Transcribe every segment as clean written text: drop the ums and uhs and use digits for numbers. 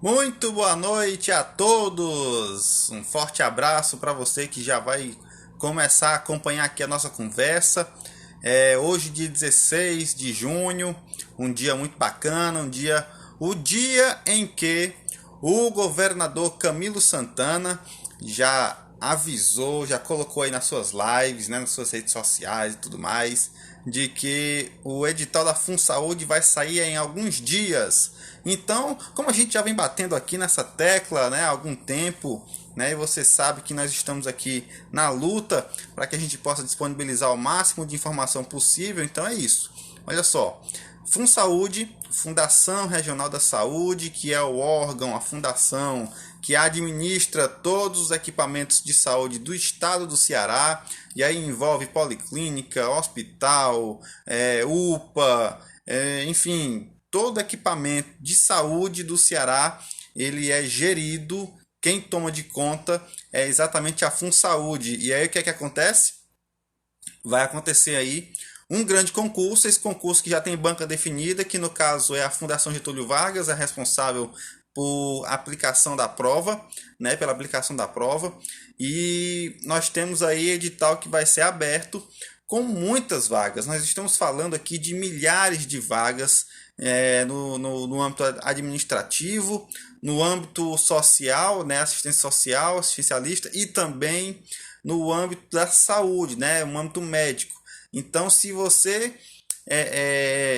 Muito boa noite a todos. Um forte abraço para você que já vai começar a acompanhar aqui a nossa conversa. Hoje, dia 16 de junho, um dia muito bacana, o dia em que o governador Camilo Santana já avisou, já colocou aí nas suas lives, né, nas suas redes sociais e tudo mais, de que o edital da FunSaúde vai sair em alguns dias. Então, como a gente já vem batendo aqui nessa tecla, né, há algum tempo, né, e você sabe que nós estamos aqui na luta para que a gente possa disponibilizar o máximo de informação possível, então é isso. Olha só, FunSaúde, Fundação Regional da Saúde, que é o órgão, a fundação que administra todos os equipamentos de saúde do estado do Ceará, e aí envolve policlínica, hospital, UPA, enfim, todo equipamento de saúde do Ceará, ele é gerido, quem toma de conta é exatamente a FunSaúde. E aí o que é que acontece? Vai acontecer aí um grande concurso, esse concurso que já tem banca definida, que no caso é a Fundação Getúlio Vargas, é responsável por aplicação da prova, né, pela aplicação da prova, e nós temos aí edital que vai ser aberto com muitas vagas. Nós estamos falando aqui de milhares de vagas no âmbito administrativo, no âmbito social, né, assistência social, assistencialista, e também no âmbito da saúde, né, no âmbito médico. Então, se você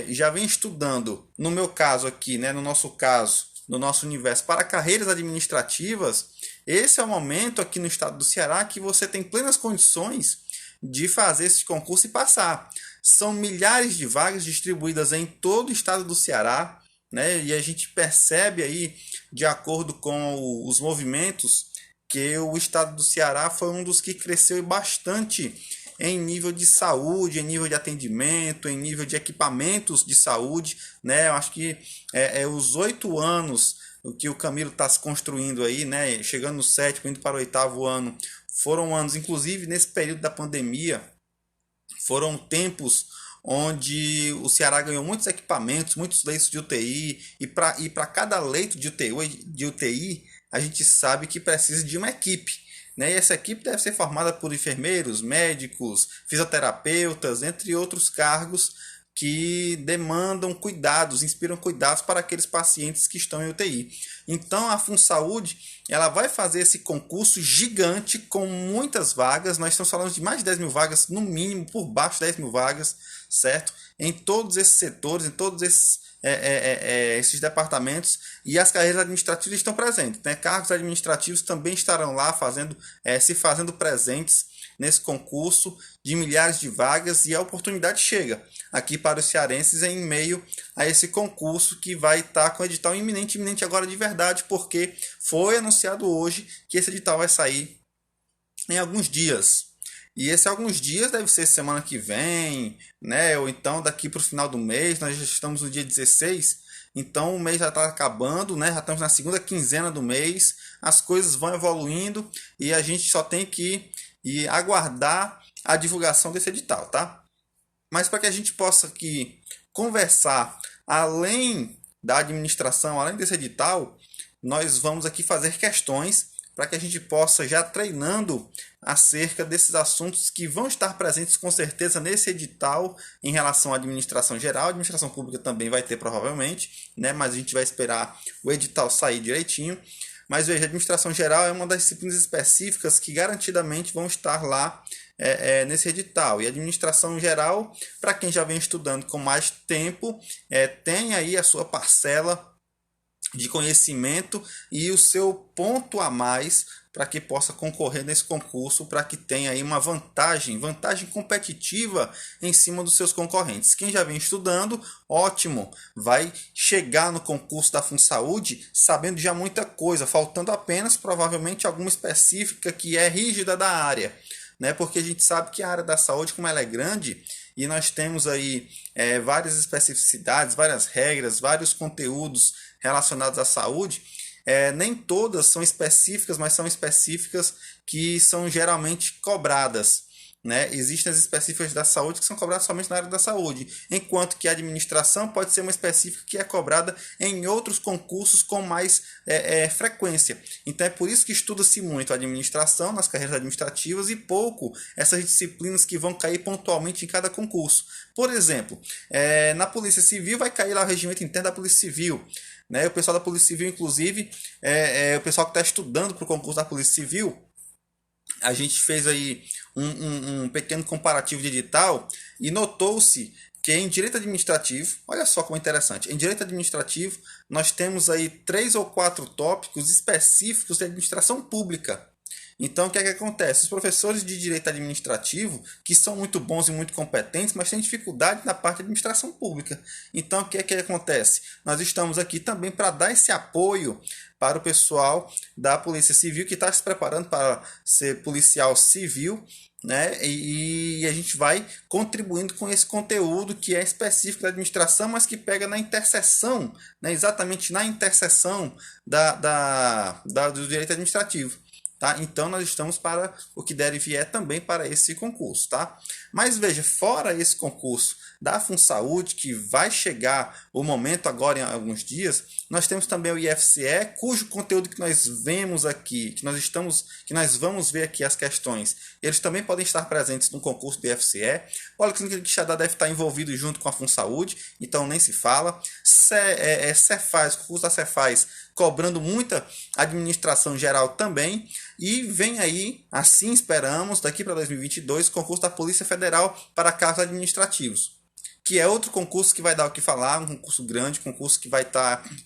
já vem estudando, no meu caso aqui, né, no nosso caso, no nosso universo, para carreiras administrativas, esse é o momento aqui no estado do Ceará que você tem plenas condições de fazer esse concurso e passar. São milhares de vagas distribuídas em todo o estado do Ceará, né? E a gente percebe aí, de acordo com os movimentos, que o estado do Ceará foi um dos que cresceu bastante em nível de saúde, em nível de atendimento, em nível de equipamentos de saúde, né? Eu acho que os 8 anos que o Camilo está se construindo aí, né? Chegando no sétimo, indo para o oitavo ano, foram anos, inclusive nesse período da pandemia, foram tempos onde o Ceará ganhou muitos equipamentos, muitos leitos de UTI, e para cada leito de UTI, a gente sabe que precisa de uma equipe. Né? E essa equipe deve ser formada por enfermeiros, médicos, fisioterapeutas, entre outros cargos que demandam cuidados, inspiram cuidados para aqueles pacientes que estão em UTI. Então a FunSaúde ela vai fazer esse concurso gigante com muitas vagas. Nós estamos falando de mais de 10 mil vagas, no mínimo, por baixo de 10 mil vagas, certo? Em todos esses setores, em todos esses departamentos, e as carreiras administrativas estão presentes, né? Cargos administrativos também estarão lá se fazendo presentes nesse concurso de milhares de vagas, e a oportunidade chega aqui para os cearenses em meio a esse concurso que vai estar com o edital iminente agora de verdade, porque foi anunciado hoje que esse edital vai sair em alguns dias. E esse alguns dias deve ser semana que vem, né? Ou então daqui para o final do mês. Nós já estamos no dia 16, então o mês já está acabando, né? Já estamos na segunda quinzena do mês. As coisas vão evoluindo e a gente só tem que aguardar a divulgação desse edital, tá? Mas para que a gente possa aqui conversar além da administração, além desse edital, nós vamos aqui fazer questões para que a gente possa já treinando acerca desses assuntos que vão estar presentes com certeza nesse edital em relação à administração geral. A administração pública também vai ter provavelmente, né? Mas a gente vai esperar o edital sair direitinho. Mas veja, a administração geral é uma das disciplinas específicas que garantidamente vão estar lá nesse edital. E a administração geral, para quem já vem estudando com mais tempo, tem aí a sua parcela de conhecimento e o seu ponto a mais para que possa concorrer nesse concurso, para que tenha aí uma vantagem competitiva em cima dos seus concorrentes. Quem já vem estudando, ótimo, vai chegar no concurso da FunSaúde sabendo já muita coisa, faltando apenas provavelmente alguma específica que é rígida da área, né? Porque a gente sabe que a área da saúde, como ela é grande, e nós temos aí várias especificidades, várias regras, vários conteúdos relacionados à saúde, nem todas são específicas, mas são específicas que são geralmente cobradas. né? Existem as específicas da saúde que são cobradas somente na área da saúde, enquanto que a administração pode ser uma específica que é cobrada em outros concursos com mais frequência. Então é por isso que estuda-se muito a administração nas carreiras administrativas e pouco essas disciplinas que vão cair pontualmente em cada concurso. Por exemplo, na Polícia Civil vai cair lá o regimento interno da Polícia Civil. Né? O pessoal da Polícia Civil, inclusive, o pessoal que está estudando para o concurso da Polícia Civil, a gente fez aí um pequeno comparativo de edital e notou-se que em direito administrativo, olha só como é interessante, em direito administrativo nós temos aí 3 ou 4 tópicos específicos de administração pública. Então, o que é que acontece? Os professores de direito administrativo, que são muito bons e muito competentes, mas têm dificuldade na parte de administração pública. Então, o que é que acontece? Nós estamos aqui também para dar esse apoio para o pessoal da Polícia Civil que está se preparando para ser policial civil, né? E a gente vai contribuindo com esse conteúdo que é específico da administração, mas que pega na interseção, né? Exatamente na interseção do direito administrativo. Tá? Então nós estamos para o que der e vier também para esse concurso, tá? Mas veja, fora esse concurso da FunSaúde, que vai chegar o momento agora em alguns dias, nós temos também o IFCE, cujo conteúdo que nós vemos aqui, que nós vamos ver aqui as questões, eles também podem estar presentes no concurso do IFCE. O Policlínica de Quixadá deve estar envolvido junto com a FunSaúde, então nem se fala. Cefaz, o concurso da Cefaz, cobrando muita administração geral também. E vem aí, assim esperamos, daqui para 2022, o concurso da Polícia Federal para cargos administrativos, que é outro concurso que vai dar o que falar, um concurso grande, concurso que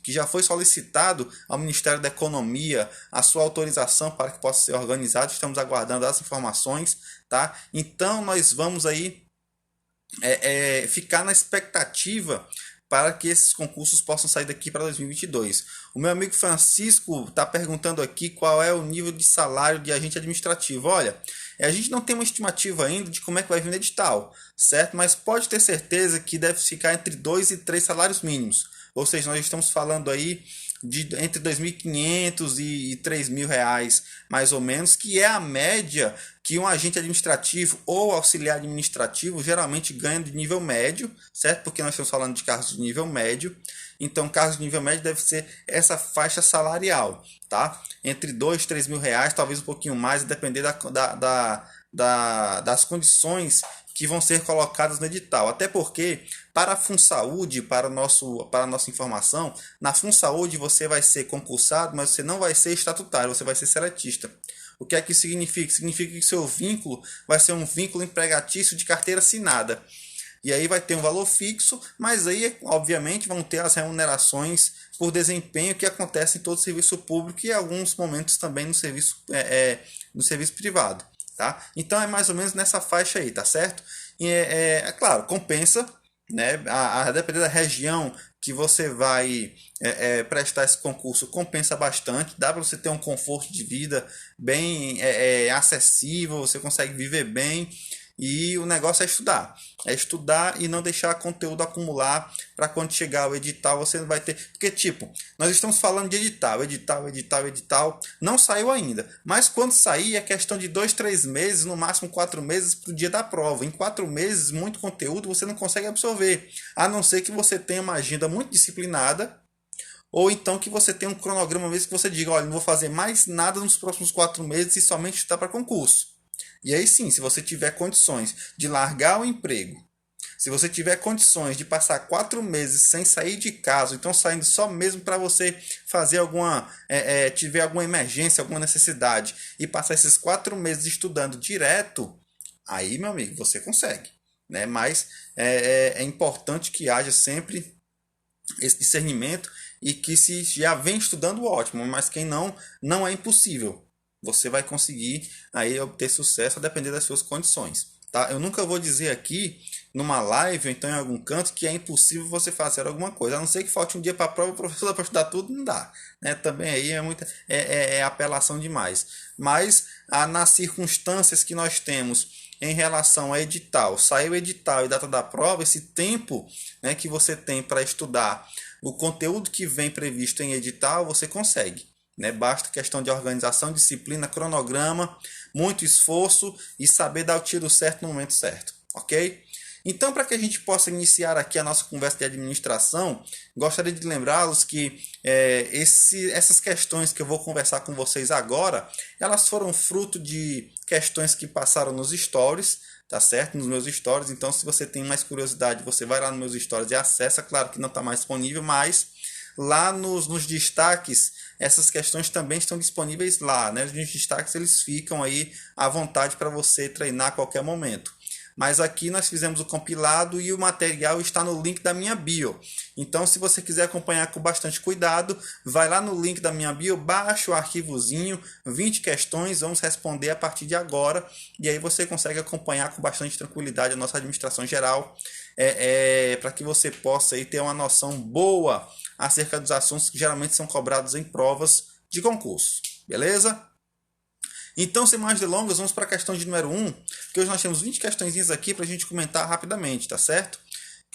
que já foi solicitado ao Ministério da Economia a sua autorização para que possa ser organizado. Estamos aguardando as informações, tá? Então nós vamos aí ficar na expectativa para que esses concursos possam sair daqui para 2022. O meu amigo Francisco está perguntando aqui qual é o nível de salário de agente administrativo. Olha, a gente não tem uma estimativa ainda de como é que vai vir o edital, certo? Mas pode ter certeza que deve ficar entre 2 e 3 salários mínimos. Ou seja, nós estamos falando aí de entre R$ 2.500 e R$ 3.000, mais ou menos, que é a média que um agente administrativo ou auxiliar administrativo geralmente ganha de nível médio, certo? Porque nós estamos falando de cargos de nível médio. Então, cargos de nível médio deve ser essa faixa salarial, tá? Entre R$ 2.000 e R$ 3.000, talvez um pouquinho mais, depender das condições que vão ser colocadas no edital. Até porque, para a FunSaúde, para a nossa informação, na FunSaúde você vai ser concursado, mas você não vai ser estatutário, você vai ser seletista. O que é que isso significa? Significa que seu vínculo vai ser um vínculo empregatício de carteira assinada. E aí vai ter um valor fixo, mas aí, obviamente, vão ter as remunerações por desempenho que acontece em todo o serviço público e em alguns momentos também no serviço privado. Tá? Então é mais ou menos nessa faixa aí, tá certo? E claro, compensa, né? A depender da região que você vai prestar esse concurso, compensa bastante, dá para você ter um conforto de vida bem acessível, você consegue viver bem. E o negócio é estudar e não deixar conteúdo acumular para quando chegar o edital você não vai ter. Porque, tipo, nós estamos falando de edital, não saiu ainda. Mas quando sair é questão de 2, 3 meses, no máximo 4 meses para o dia da prova. Em 4 meses, muito conteúdo você não consegue absorver, a não ser que você tenha uma agenda muito disciplinada. Ou então que você tenha um cronograma mesmo que você diga, olha, não vou fazer mais nada nos próximos 4 meses e somente estudar para concurso. E aí sim, se você tiver condições de largar o emprego, se você tiver condições de passar 4 meses sem sair de casa, então saindo só mesmo para você fazer tiver alguma emergência, alguma necessidade, e passar esses 4 meses estudando direto, aí, meu amigo, você consegue. Né? Mas é importante que haja sempre esse discernimento e que se já vem estudando, ótimo, mas quem não é impossível. Você vai conseguir aí obter sucesso a depender das suas condições, tá? Eu nunca vou dizer aqui numa live ou então em algum canto que é impossível você fazer alguma coisa, a não ser que falte um dia para a prova, o professor para estudar tudo, não dá, né? Também aí é apelação demais. Mas nas circunstâncias que nós temos em relação a edital, saiu o edital e data da prova, esse tempo, né, que você tem para estudar o conteúdo que vem previsto em edital, você consegue. né? Basta questão de organização, disciplina, cronograma, muito esforço e saber dar o tiro certo no momento certo, ok? Então, para que a gente possa iniciar aqui a nossa conversa de administração, gostaria de lembrá-los que essas questões que eu vou conversar com vocês agora, elas foram fruto de questões que passaram nos stories, tá certo? Nos meus stories. Então, se você tem mais curiosidade, você vai lá nos meus stories e acessa. Claro que não está mais disponível, mas lá nos destaques, essas questões também estão disponíveis lá, né? Nos destaques eles ficam aí à vontade para você treinar a qualquer momento. Mas aqui nós fizemos o compilado e o material está no link da minha bio. Então, se você quiser acompanhar com bastante cuidado, vai lá no link da minha bio, baixa o arquivozinho, 20 questões, vamos responder a partir de agora. E aí você consegue acompanhar com bastante tranquilidade a nossa administração geral, para que você possa aí ter uma noção boa acerca dos assuntos que geralmente são cobrados em provas de concurso. Beleza? Então, sem mais delongas, vamos para a questão de número 1, que hoje nós temos 20 questõezinhas aqui para a gente comentar rapidamente, tá certo?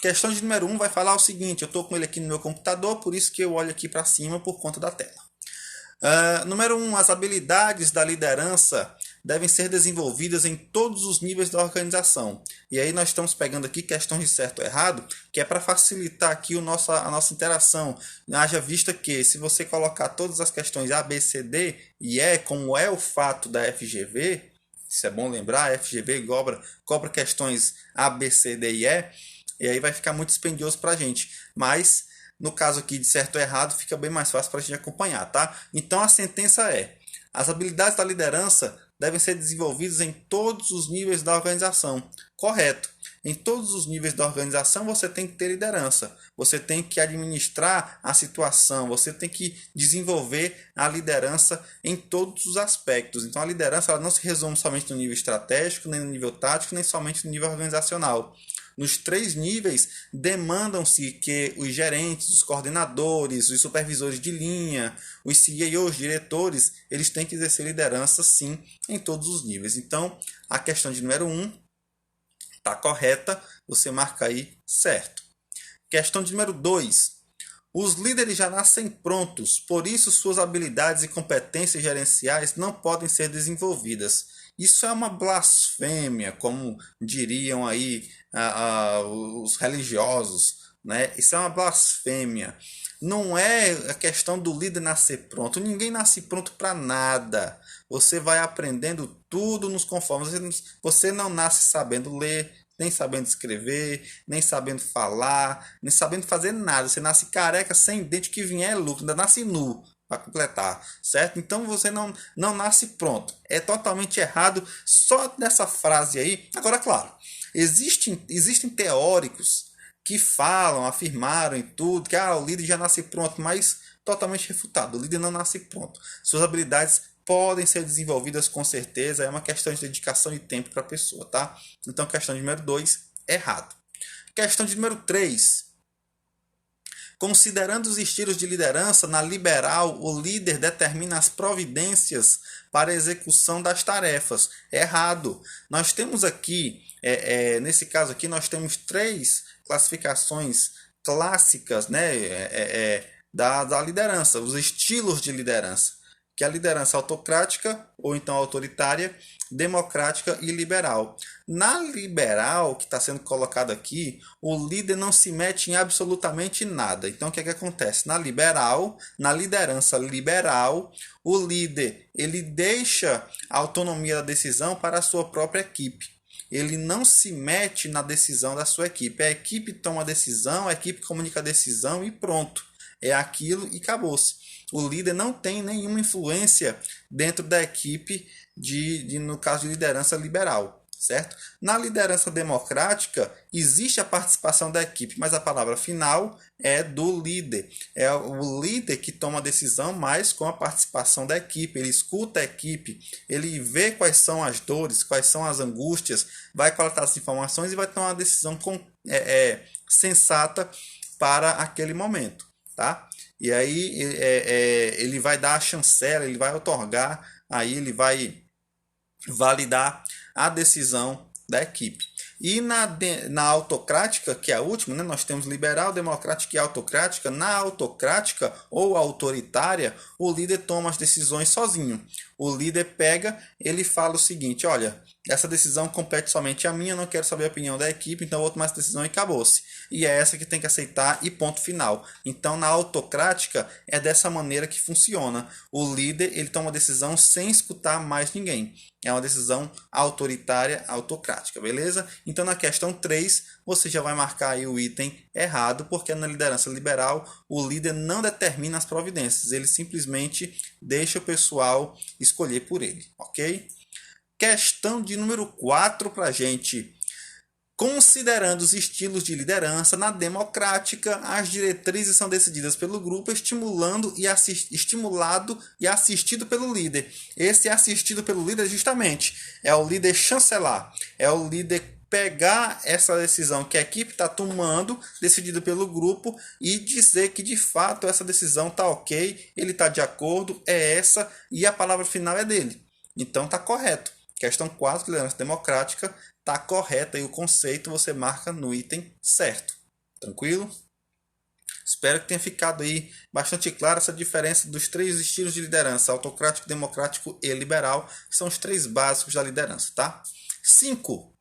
Questão de número 1 vai falar o seguinte, eu estou com ele aqui no meu computador, por isso que eu olho aqui para cima por conta da tela. Número 1, as habilidades da liderança devem ser desenvolvidas em todos os níveis da organização. E aí nós estamos pegando aqui questões de certo ou errado, que é para facilitar aqui a nossa interação. Haja vista que se você colocar todas as questões A, B, C, D e E, como é o fato da FGV, isso é bom lembrar, a FGV cobra questões A, B, C, D e aí vai ficar muito dispendioso para a gente. Mas no caso aqui de certo ou errado, fica bem mais fácil para a gente acompanhar, tá? Então a sentença é: as habilidades da liderança devem ser desenvolvidas em todos os níveis da organização. Correto. Em todos os níveis da organização você tem que ter liderança. Você tem que administrar a situação. Você tem que desenvolver a liderança em todos os aspectos. Então a liderança ela não se resume somente no nível estratégico, nem no nível tático, nem somente no nível organizacional. Nos 3 níveis, demandam-se que os gerentes, os coordenadores, os supervisores de linha, os CEOs, diretores, eles têm que exercer liderança, sim, em todos os níveis. Então, a questão de número 1 está correta, você marca aí certo. Questão de número 2. Os líderes já nascem prontos, por isso suas habilidades e competências gerenciais não podem ser desenvolvidas. Isso é uma blasfêmia, como diriam aí os religiosos, né? Isso é uma blasfêmia. Não é a questão do líder nascer pronto. Ninguém nasce pronto para nada. Você vai aprendendo tudo nos conformes. Você não nasce sabendo ler, nem sabendo escrever, nem sabendo falar, nem sabendo fazer nada. Você nasce careca, sem dente, que vier é lucro, ainda nasce nu para completar, certo? Então você não nasce pronto. É totalmente errado só nessa frase aí. Agora, claro, existem teóricos que afirmaram e tudo, que o líder já nasce pronto, mas totalmente refutado. O líder não nasce pronto. Suas habilidades podem ser desenvolvidas com certeza, é uma questão de dedicação e tempo para a pessoa, tá? Então, questão de número 2, errado. Questão de número 3. Considerando os estilos de liderança, na liberal, o líder determina as providências para a execução das tarefas. Errado. Nós temos aqui, nesse caso aqui, nós temos 3 classificações clássicas, né, da liderança, os estilos de liderança, que é a liderança autocrática ou então autoritária, democrática e liberal. Na liberal, que está sendo colocado aqui, o líder não se mete em absolutamente nada. Então, o que acontece? Na liderança liberal, o líder ele deixa a autonomia da decisão para a sua própria equipe. Ele não se mete na decisão da sua equipe. A equipe toma a decisão, a equipe comunica a decisão e pronto. É aquilo e acabou-se. O líder não tem nenhuma influência dentro da equipe no caso de liderança liberal, certo? Na liderança democrática existe a participação da equipe, mas a palavra final é do líder. É o líder que toma a decisão, mas com a participação da equipe. Ele escuta a equipe, ele vê quais são as dores, quais são as angústias, vai coletar as informações e vai tomar uma decisão sensata para aquele momento, tá? E aí ele vai dar a chancela, ele vai otorgar, aí ele vai validar a decisão da equipe. E na autocrática, que é a última, né, nós temos liberal, democrática e autocrática. Na autocrática ou autoritária, o líder toma as decisões sozinho. O líder pega, ele fala o seguinte: olha, essa decisão compete somente a mim, eu não quero saber a opinião da equipe, então eu vou tomar essa decisão e acabou-se. E é essa que tem que aceitar e ponto final. Então, na autocrática, é dessa maneira que funciona. O líder, ele toma uma decisão sem escutar mais ninguém. É uma decisão autoritária, autocrática, beleza? Então, na questão 3, você já vai marcar aí o item errado, porque na liderança liberal, o líder não determina as providências, ele simplesmente deixa o pessoal escolher por ele, ok? Questão de número 4 para a gente. Considerando os estilos de liderança, na democrática, as diretrizes são decididas pelo grupo, estimulado e assistido pelo líder. Esse assistido pelo líder, justamente, é o líder chancelar, é o líder pegar essa decisão que a equipe está tomando, decidida pelo grupo, e dizer que de fato essa decisão está ok, ele está de acordo, é essa, e a palavra final é dele. Então está correto. Questão 4, liderança democrática, está correta e o conceito você marca no item certo. Tranquilo? Espero que tenha ficado aí bastante clara essa diferença dos 3 estilos de liderança: autocrático, democrático e liberal, que são os 3 básicos da liderança, tá? 5.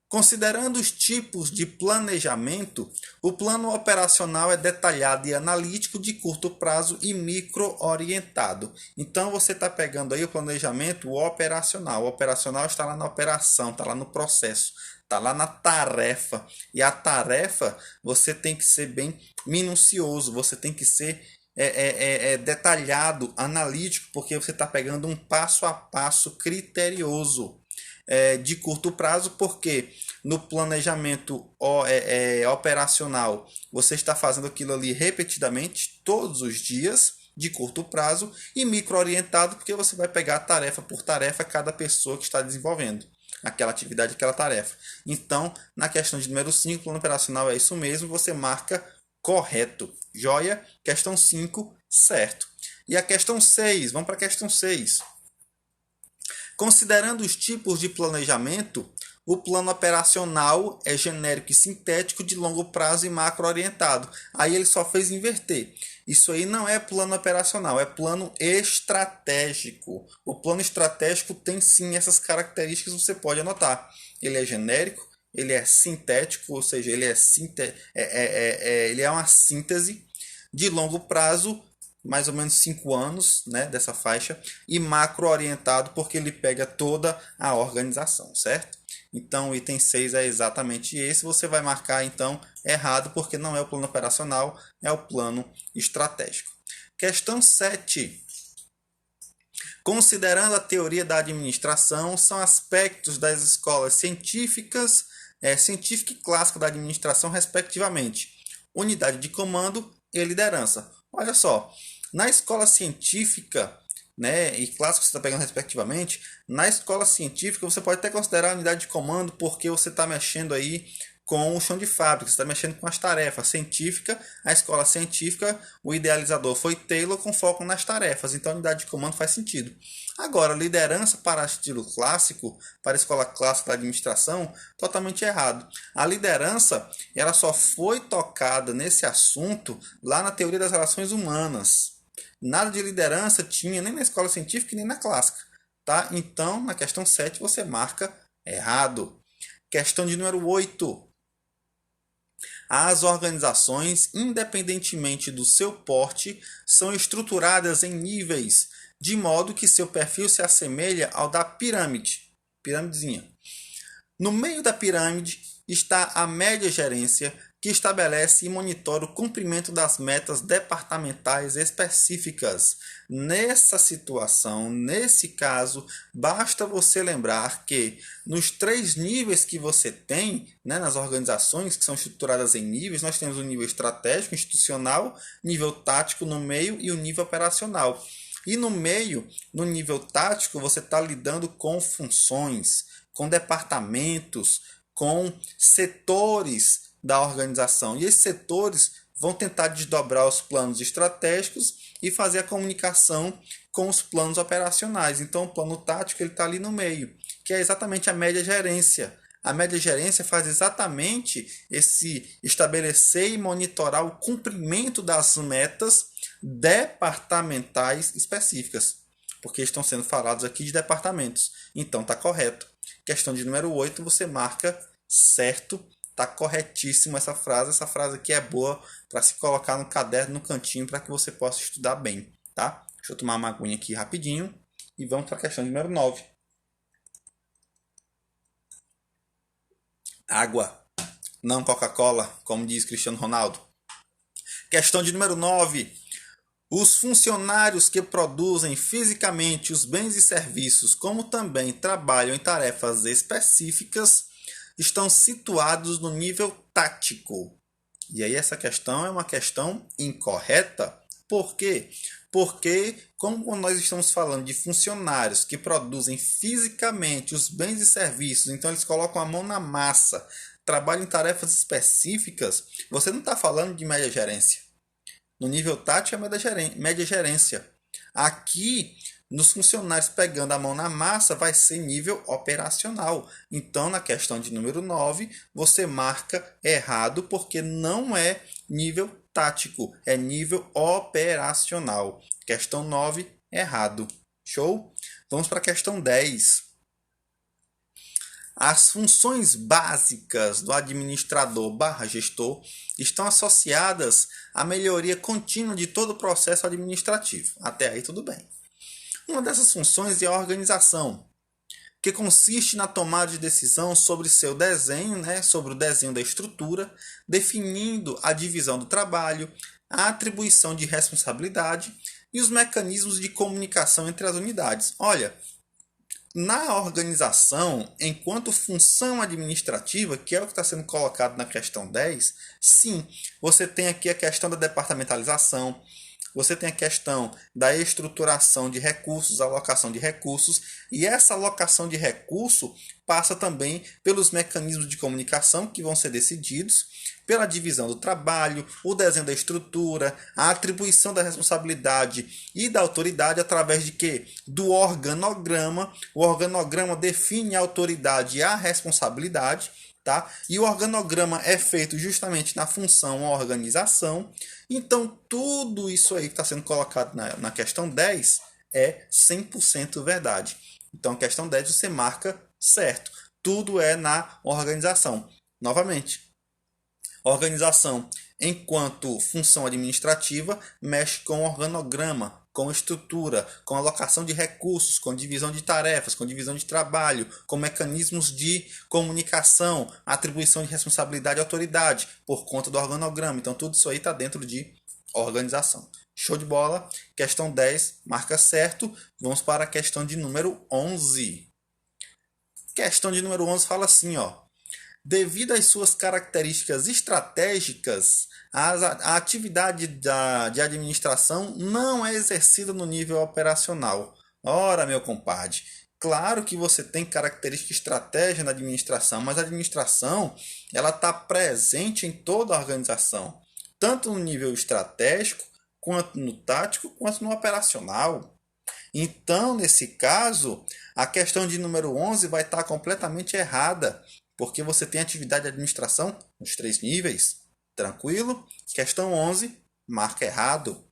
Considerando os tipos de planejamento, o plano operacional é detalhado e analítico, de curto prazo e micro-orientado. Então, você está pegando aí o planejamento operacional. O operacional está lá na operação, está lá no processo, está lá na tarefa. E a tarefa, você tem que ser bem minucioso, você tem que ser detalhado, analítico, porque você está pegando um passo a passo criterioso. De curto prazo, porque no planejamento operacional você está fazendo aquilo ali repetidamente, todos os dias, de curto prazo, e micro-orientado, porque você vai pegar tarefa por tarefa cada pessoa que está desenvolvendo aquela atividade, aquela tarefa. Então, na questão de número 5, plano operacional é isso mesmo, você marca correto. Joia? Questão 5, certo. E a questão 6, vamos para a questão 6. Considerando os tipos de planejamento, o plano operacional é genérico e sintético, de longo prazo e macro-orientado. Aí ele só fez inverter. Isso aí não é plano operacional, é plano estratégico. O plano estratégico tem sim essas características, você pode anotar. Ele é genérico, ele é sintético, ou seja, ele é uma síntese, de longo prazo, mais ou menos 5 anos, né, dessa faixa, e macro orientado, porque ele pega toda a organização, certo? Então o item 6 é exatamente esse. Você vai marcar então errado, porque não é o plano operacional, é o plano estratégico. Questão 7. Considerando a teoria da administração, são aspectos das escolas científicas, científica e clássica da administração, respectivamente: unidade de comando e liderança. Olha só, na escola científica, né, e clássico você está pegando respectivamente, na escola científica você pode até considerar a unidade de comando, porque você está mexendo aí com o chão de fábrica, você está mexendo com as tarefas. Científica, a escola científica, o idealizador foi Taylor, com foco nas tarefas, então a unidade de comando faz sentido. Agora, liderança para estilo clássico, para a escola clássica da administração, totalmente errado. A liderança, ela só foi tocada nesse assunto lá na teoria das relações humanas. Nada de liderança tinha nem na escola científica nem na clássica, tá? Então, na questão 7 você marca errado. Questão de número 8. As organizações, independentemente do seu porte, são estruturadas em níveis, de modo que seu perfil se assemelha ao da pirâmidezinha. No meio da pirâmide está a média gerência, que estabelece e monitora o cumprimento das metas departamentais específicas. Nessa situação, nesse caso, basta você lembrar que nos 3 níveis que você tem, né, nas organizações que são estruturadas em níveis, nós temos o nível estratégico, institucional, nível tático no meio e o nível operacional. E no meio, no nível tático, você está lidando com funções, com departamentos, com setores da organização. E esses setores vão tentar desdobrar os planos estratégicos e fazer a comunicação com os planos operacionais. Então, o plano tático está ali no meio, que é exatamente a média gerência. A média gerência faz exatamente esse estabelecer e monitorar o cumprimento das metas departamentais específicas, porque estão sendo falados aqui de departamentos. Então está correto. Questão de número 8, você marca certo. Está corretíssimo essa frase. Essa frase aqui é boa para se colocar no caderno, no cantinho, para que você possa estudar bem. Tá? Deixa eu tomar uma aguinha aqui rapidinho. E vamos para a questão número 9. Água, não Coca-Cola, como diz Cristiano Ronaldo. Questão de número 9. Os funcionários que produzem fisicamente os bens e serviços, como também trabalham em tarefas específicas, estão situados no nível tático. E aí essa questão é uma questão incorreta. Por quê? Porque, como nós estamos falando de funcionários que produzem fisicamente os bens e serviços, então eles colocam a mão na massa, trabalham em tarefas específicas, você não está falando de média gerência. No nível tático é média gerência. Aqui, nos funcionários pegando a mão na massa, vai ser nível operacional. Então, na questão de número 9, você marca errado porque não é nível tático, é nível operacional. Questão 9, errado. Show? Vamos para a questão 10. As funções básicas do administrador/gestor estão associadas à melhoria contínua de todo o processo administrativo. Até aí tudo bem. Uma dessas funções é a organização, que consiste na tomada de decisão sobre seu desenho, sobre o desenho da estrutura, definindo a divisão do trabalho, a atribuição de responsabilidade e os mecanismos de comunicação entre as unidades. Olha, na organização, enquanto função administrativa, que é o que está sendo colocado na questão 10, sim, você tem aqui a questão da departamentalização, você tem a questão da estruturação de recursos, alocação de recursos, e essa alocação de recurso passa também pelos mecanismos de comunicação que vão ser decididos, pela divisão do trabalho, o desenho da estrutura, a atribuição da responsabilidade e da autoridade através de quê? Do organograma. O organograma define a autoridade e a responsabilidade, tá? E o organograma é feito justamente na função organização. Então, tudo isso aí que está sendo colocado na questão 10 é 100% verdade. Então, a questão 10 você marca certo. Tudo é na organização. Novamente, organização, enquanto função administrativa, mexe com organograma, com estrutura, com alocação de recursos, com divisão de tarefas, com divisão de trabalho, com mecanismos de comunicação, atribuição de responsabilidade e autoridade por conta do organograma. Então, tudo isso aí está dentro de organização. Show de bola. Questão 10, marca certo. Vamos para a questão de número 11. Questão de número 11 fala assim, ó. Devido às suas características estratégicas, a atividade de administração não é exercida no nível operacional. Ora, meu compadre, claro que você tem característica estratégica na administração, mas a administração ela está presente em toda a organização, tanto no nível estratégico, quanto no tático, quanto no operacional. Então, nesse caso, a questão de número 11 vai estar completamente errada, porque você tem atividade de administração nos 3 níveis. Tranquilo? Questão 11, marca errado.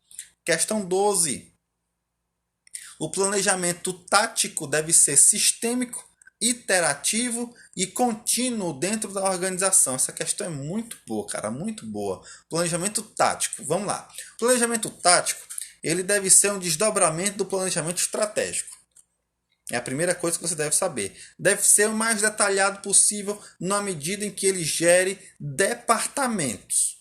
Questão 12. O planejamento tático deve ser sistêmico, iterativo e contínuo dentro da organização. Essa questão é muito boa, cara, muito boa. Planejamento tático, vamos lá. Planejamento tático, ele deve ser um desdobramento do planejamento estratégico. É a primeira coisa que você deve saber. Deve ser o mais detalhado possível na medida em que ele gere departamentos.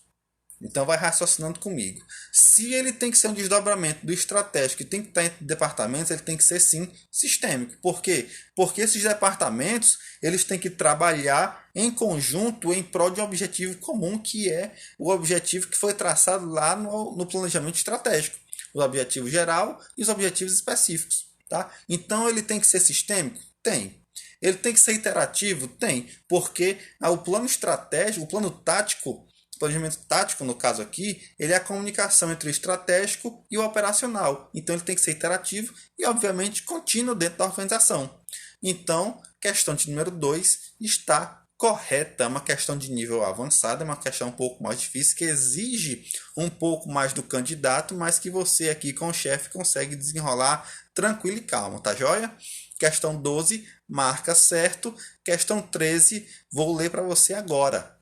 Então vai raciocinando comigo. Se ele tem que ser um desdobramento do estratégico e tem que estar entre departamentos, ele tem que ser sim sistêmico. Por quê? Porque esses departamentos eles têm que trabalhar em conjunto em prol de um objetivo comum, que é o objetivo que foi traçado lá no planejamento estratégico. O objetivo geral e os objetivos específicos. Tá? Então ele tem que ser sistêmico? Tem. Ele tem que ser iterativo? Tem. Porque o plano estratégico, o plano tático, o planejamento tático no caso aqui, ele é a comunicação entre o estratégico e o operacional. Então ele tem que ser iterativo e obviamente contínuo dentro da organização. Então, questão de número 2 está correta, é uma questão de nível avançado, é uma questão um pouco mais difícil, que exige um pouco mais do candidato, mas que você aqui com o chefe consegue desenrolar tranquilo e calmo, tá joia? Questão 12, marca certo. Questão 13, vou ler para você agora.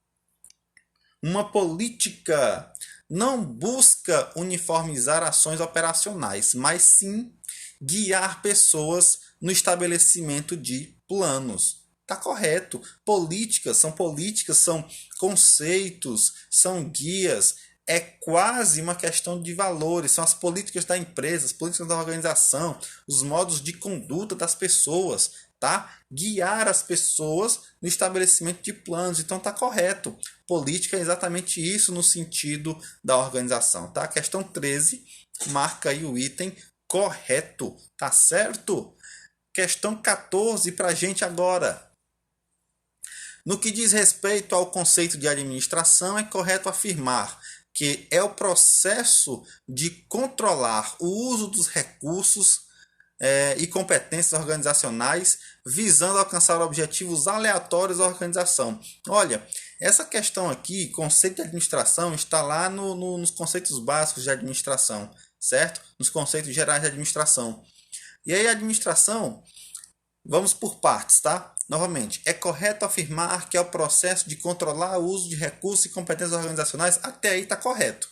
Uma política não busca uniformizar ações operacionais, mas sim guiar pessoas no estabelecimento de planos. Tá correto. Políticas, são conceitos, são guias. É quase uma questão de valores. São as políticas da empresa, as políticas da organização, os modos de conduta das pessoas, tá? Guiar as pessoas no estabelecimento de planos. Então tá correto. Política é exatamente isso no sentido da organização, tá? Questão 13, marca aí o item correto, tá certo? Questão 14 para a gente agora. No que diz respeito ao conceito de administração, é correto afirmar que é o processo de controlar o uso dos recursos e competências organizacionais visando alcançar objetivos aleatórios da organização. Olha, essa questão aqui, conceito de administração, está lá nos conceitos básicos de administração, certo? Nos conceitos gerais de administração. E aí a administração, vamos por partes, tá? Novamente, é correto afirmar que é o processo de controlar o uso de recursos e competências organizacionais? Até aí está correto.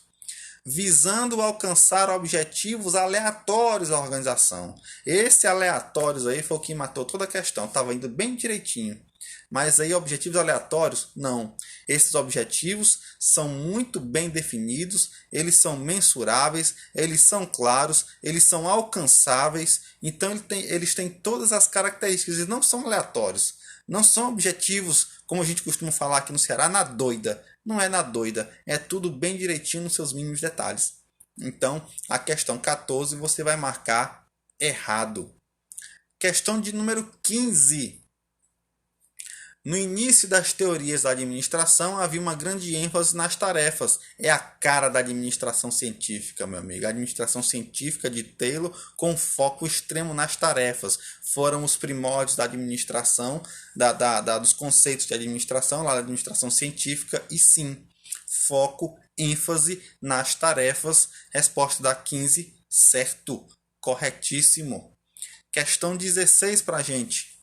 Visando alcançar objetivos aleatórios da organização. Esse aleatórios aí foi o que matou toda a questão. Estava indo bem direitinho. Mas aí objetivos aleatórios? Não. Esses objetivos são muito bem definidos, eles são mensuráveis, eles são claros, eles são alcançáveis. Então eles têm todas as características, eles não são aleatórios. Não são objetivos, como a gente costuma falar aqui no Ceará, na doida. Não é na doida, é tudo bem direitinho nos seus mínimos detalhes. Então, a questão 14 você vai marcar errado. Questão de número 15. No início das teorias da administração, havia uma grande ênfase nas tarefas. É a cara da administração científica, meu amigo. A administração científica de Taylor com foco extremo nas tarefas. Foram os primórdios da administração, dos conceitos de administração, lá da administração científica, e sim, foco, ênfase nas tarefas. Resposta da 15, certo, corretíssimo. Questão 16 para a gente.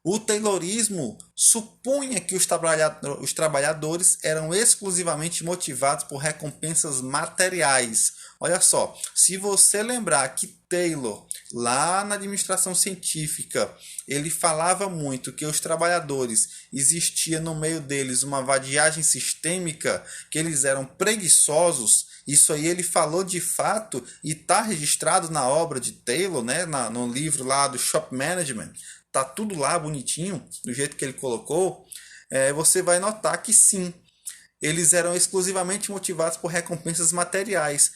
O Taylorismo supunha que os trabalhadores eram exclusivamente motivados por recompensas materiais. Olha só, se você lembrar que Taylor, lá na administração científica, ele falava muito que os trabalhadores, existia no meio deles uma vadiagem sistêmica, que eles eram preguiçosos. Isso aí ele falou de fato e está registrado na obra de Taylor, né, no livro lá do Shop Management. Tá tudo lá bonitinho, do jeito que ele colocou. Você vai notar que sim, eles eram exclusivamente motivados por recompensas materiais.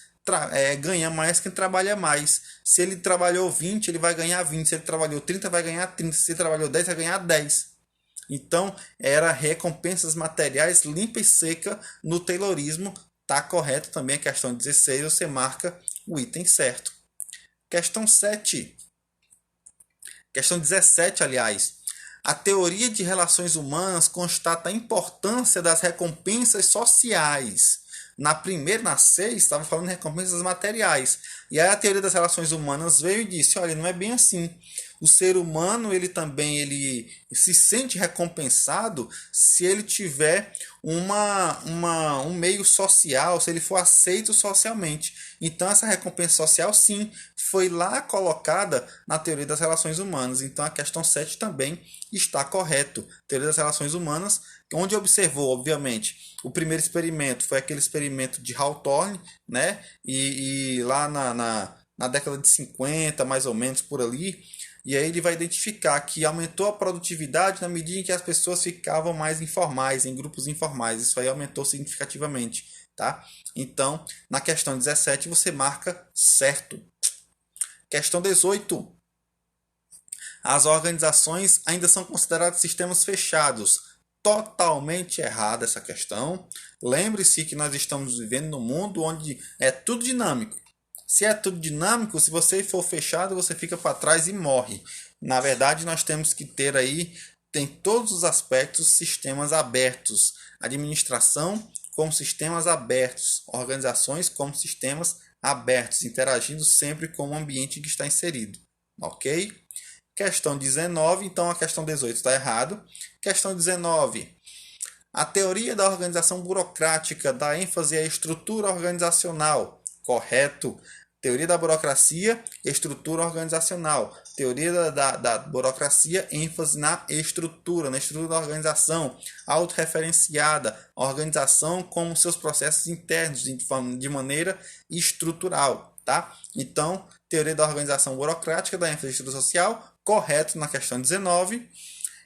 Ganha mais quem trabalha mais. Se ele trabalhou 20, ele vai ganhar 20. Se ele trabalhou 30, vai ganhar 30. Se ele trabalhou 10, vai ganhar 10. Então, era recompensas materiais limpa e seca no Taylorismo. Tá correto também a questão 16, você marca o item certo. Questão 7. Questão 17, aliás. A teoria de relações humanas constata a importância das recompensas sociais. Na primeira, na 6, estava falando de recompensas materiais. E aí a teoria das relações humanas veio e disse, olha, não é bem assim. O ser humano, ele também ele se sente recompensado se ele tiver um meio social, se ele for aceito socialmente. Então, essa recompensa social, sim, foi lá colocada na teoria das relações humanas. Então, a questão 7 também está correto. Teoria das relações humanas, onde observou, obviamente, o primeiro experimento foi aquele experimento de Hawthorne, né? E lá na década de 50, mais ou menos, por ali. E aí ele vai identificar que aumentou a produtividade na medida em que as pessoas ficavam mais informais, em grupos informais. Isso aí aumentou significativamente, tá? Então, na questão 17, você marca certo. Questão 18. As organizações ainda são consideradas sistemas fechados. Totalmente errada essa questão. Lembre-se que nós estamos vivendo num mundo onde é tudo dinâmico. Se é tudo dinâmico, se você for fechado, você fica para trás e morre. Na verdade, nós temos que ter aí tem todos os aspectos sistemas abertos. Administração como sistemas abertos. Organizações como sistemas abertos, interagindo sempre com o ambiente que está inserido. Ok? Questão 19, então a questão 18 está errado. Questão 19. A teoria da organização burocrática dá ênfase à estrutura organizacional. Correto. Teoria da burocracia, estrutura organizacional. Teoria da burocracia, ênfase na estrutura da organização. Autorreferenciada, organização como seus processos internos, de maneira estrutural. Tá? Então, teoria da organização burocrática, da ênfase na estrutura social, correto na questão 19.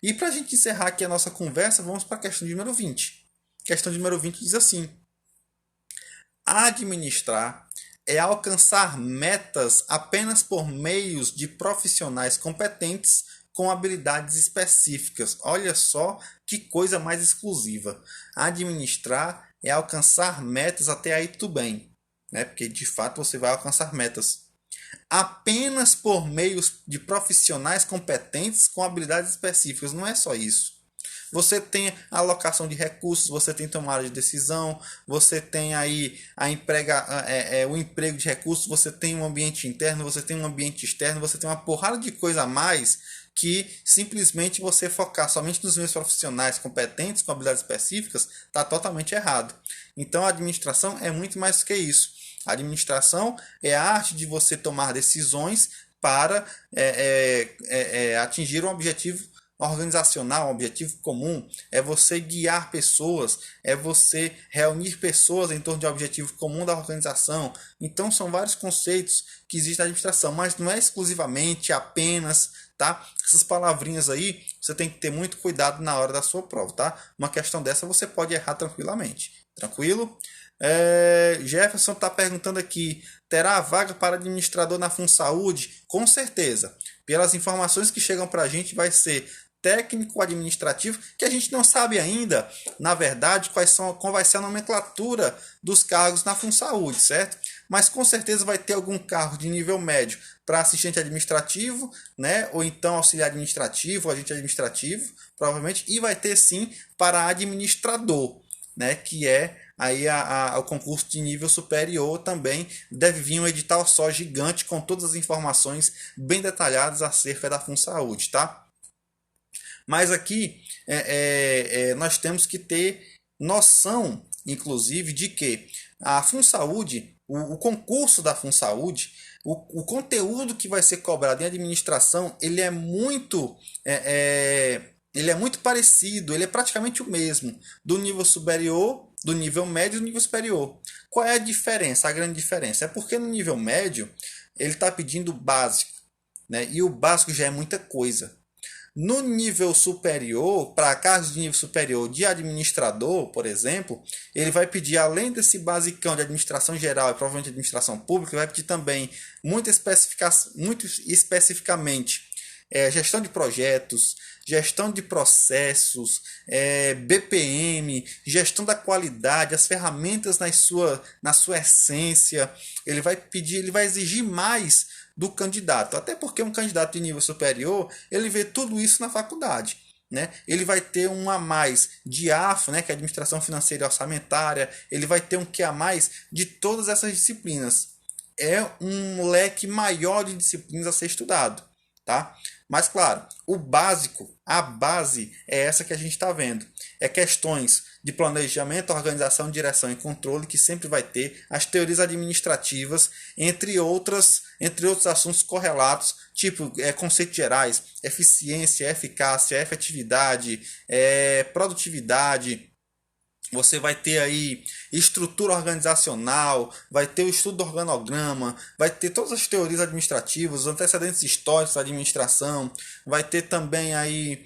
E para a gente encerrar aqui a nossa conversa, vamos para a questão número 20. Questão número 20 diz assim: administrar é alcançar metas apenas por meios de profissionais competentes com habilidades específicas. Olha só que coisa mais exclusiva. Administrar é alcançar metas, até aí tudo bem, né? Porque de fato você vai alcançar metas apenas por meios de profissionais competentes com habilidades específicas. Não é só isso. Você tem a alocação de recursos, você tem tomada de decisão, você tem aí o emprego de recursos, você tem um ambiente interno, você tem um ambiente externo, você tem uma porrada de coisa a mais que simplesmente você focar somente nos meios profissionais competentes com habilidades específicas está totalmente errado. Então a administração é muito mais que isso. A administração é a arte de você tomar decisões para atingir um objetivo organizacional, um objetivo comum. É você guiar pessoas, é você reunir pessoas em torno de um objetivo comum da organização. Então são vários conceitos que existem na administração, mas não é exclusivamente apenas, tá? Essas palavrinhas aí, você tem que ter muito cuidado na hora da sua prova, tá? Uma questão dessa você pode errar tranquilamente. Tranquilo? Jefferson está perguntando aqui: terá vaga para administrador na FunSaúde? Com certeza. Pelas informações que chegam para a gente, vai ser técnico administrativo, que a gente não sabe ainda, na verdade, qual vai ser a nomenclatura dos cargos na FunSaúde, certo? Mas com certeza vai ter algum cargo de nível médio para assistente administrativo, né? Ou então auxiliar administrativo, agente administrativo, provavelmente, e vai ter sim para administrador, né? Que é aí o concurso de nível superior. Também deve vir um edital só gigante com todas as informações bem detalhadas acerca da FunSaúde, tá? Mas aqui nós temos que ter noção, inclusive, de que a FunSaúde, o concurso da FunSaúde, o conteúdo que vai ser cobrado em administração, ele é muito parecido, ele é praticamente o mesmo do nível superior, do nível médio e do nível superior. Qual é a diferença? A grande diferença é porque no nível médio ele está pedindo básico, né? E o básico já é muita coisa. No nível superior, para cargos de nível superior de administrador, por exemplo, ele vai pedir, além desse basicão de administração geral e provavelmente administração pública, vai pedir também muito especificamente gestão de projetos, gestão de processos, BPM, gestão da qualidade, as ferramentas na sua essência. Ele vai pedir, ele vai exigir mais do candidato, até porque um candidato de nível superior, ele vê tudo isso na faculdade, né? Ele vai ter um a mais de AFO, né, que é Administração Financeira e Orçamentária, ele vai ter um que a mais de todas essas disciplinas. É um leque maior de disciplinas a ser estudado, tá? Mas claro, o básico, a base é essa que a gente está vendo. É questões de planejamento, organização, direção e controle, que sempre vai ter as teorias administrativas, entre outros assuntos correlatos, tipo conceitos gerais, eficiência, eficácia, efetividade, produtividade. Você vai ter aí estrutura organizacional, vai ter o estudo do organograma, vai ter todas as teorias administrativas, os antecedentes históricos da administração, vai ter também aí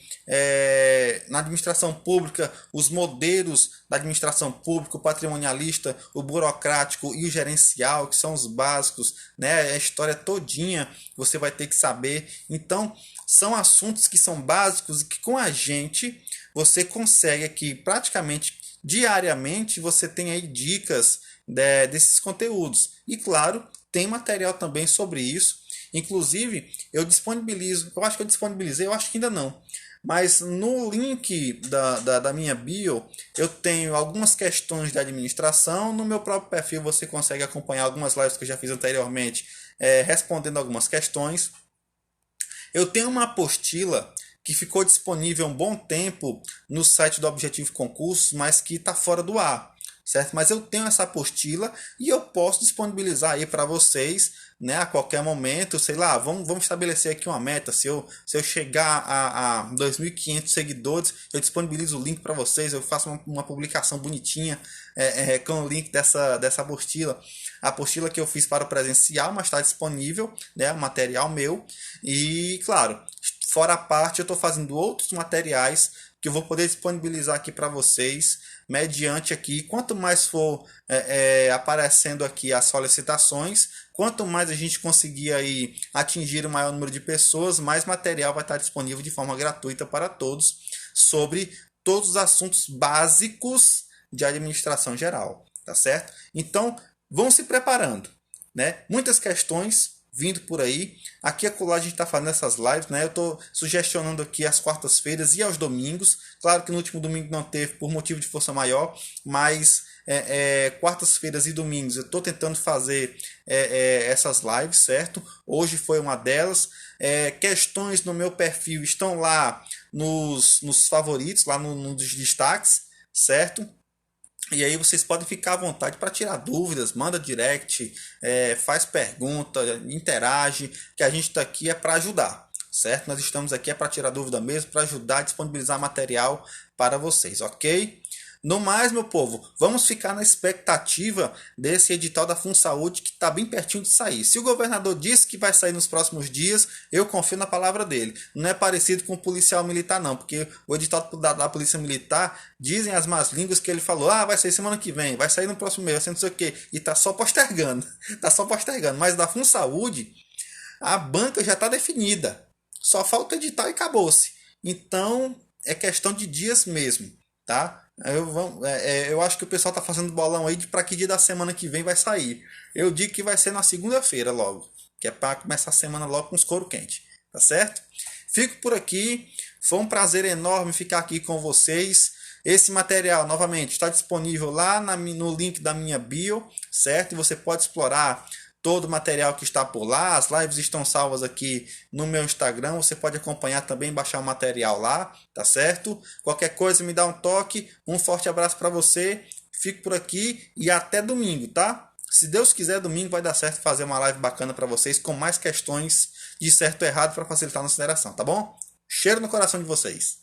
na administração pública os modelos da administração pública, o patrimonialista, o burocrático e o gerencial, que são os básicos, né? A história todinha você vai ter que saber. Então, são assuntos que são básicos e que com a gente você consegue aqui praticamente diariamente você tem aí dicas desses conteúdos. E claro, tem material também sobre isso. Inclusive, eu acho que eu disponibilizei, eu acho que ainda não. Mas no link da minha bio, eu tenho algumas questões de administração. No meu próprio perfil você consegue acompanhar algumas lives que eu já fiz anteriormente, respondendo algumas questões. Eu tenho uma apostila que ficou disponível um bom tempo no site do Objetivo Concursos, mas que está fora do ar, certo? Mas eu tenho essa apostila e eu posso disponibilizar aí para vocês, né, a qualquer momento, sei lá, vamos estabelecer aqui uma meta. Se eu chegar a 2.500 seguidores, eu disponibilizo o link para vocês, eu faço uma publicação bonitinha com o link dessa apostila. A apostila que eu fiz para o presencial, mas está disponível, né, o material meu. E, claro, fora a parte, eu estou fazendo outros materiais que eu vou poder disponibilizar aqui para vocês, mediante aqui, quanto mais for aparecendo aqui as solicitações, quanto mais a gente conseguir aí atingir o maior número de pessoas, mais material vai estar disponível de forma gratuita para todos, sobre todos os assuntos básicos de administração geral, tá certo? Então, vão se preparando, né? Muitas questões vindo por aí. Aqui a a gente está fazendo essas lives, né? Eu estou sugestionando aqui às quartas-feiras e aos domingos. Claro que no último domingo não teve por motivo de força maior, mas quartas-feiras e domingos eu estou tentando fazer essas lives, certo? Hoje foi uma delas. Questões no meu perfil estão lá nos favoritos, lá nos destaques, certo? E aí vocês podem ficar à vontade para tirar dúvidas, manda direct, faz pergunta, interage, que a gente está aqui para ajudar, certo? Nós estamos aqui para tirar dúvida mesmo, para ajudar, disponibilizar material para vocês, ok? No mais, meu povo, vamos ficar na expectativa desse edital da FunSaúde que está bem pertinho de sair. Se o governador disse que vai sair nos próximos dias, eu confio na palavra dele. Não é parecido com o policial militar não, porque o edital da Polícia Militar, dizem as más línguas que ele falou, vai sair semana que vem, vai sair no próximo mês, vai ser não sei o quê, e tá só postergando, tá só postergando. Mas da FunSaúde, a banca já está definida, só falta edital e acabou-se. Então, é questão de dias mesmo, tá? Eu acho que o pessoal tá fazendo bolão aí de para que dia da semana que vem vai sair. Eu digo que vai ser na segunda-feira logo, que é para começar a semana logo com os couro quente, tá certo? Fico por aqui, foi um prazer enorme ficar aqui com vocês. Esse material, novamente, está disponível lá no link da minha bio, certo? E você pode explorar todo o material que está por lá. As lives estão salvas aqui no meu Instagram. Você pode acompanhar também, baixar o material lá, tá certo? Qualquer coisa me dá um toque. Um forte abraço para você. Fico por aqui e até domingo, tá? Se Deus quiser, domingo vai dar certo fazer uma live bacana para vocês com mais questões de certo e errado para facilitar a nossa interação, tá bom? Cheiro no coração de vocês.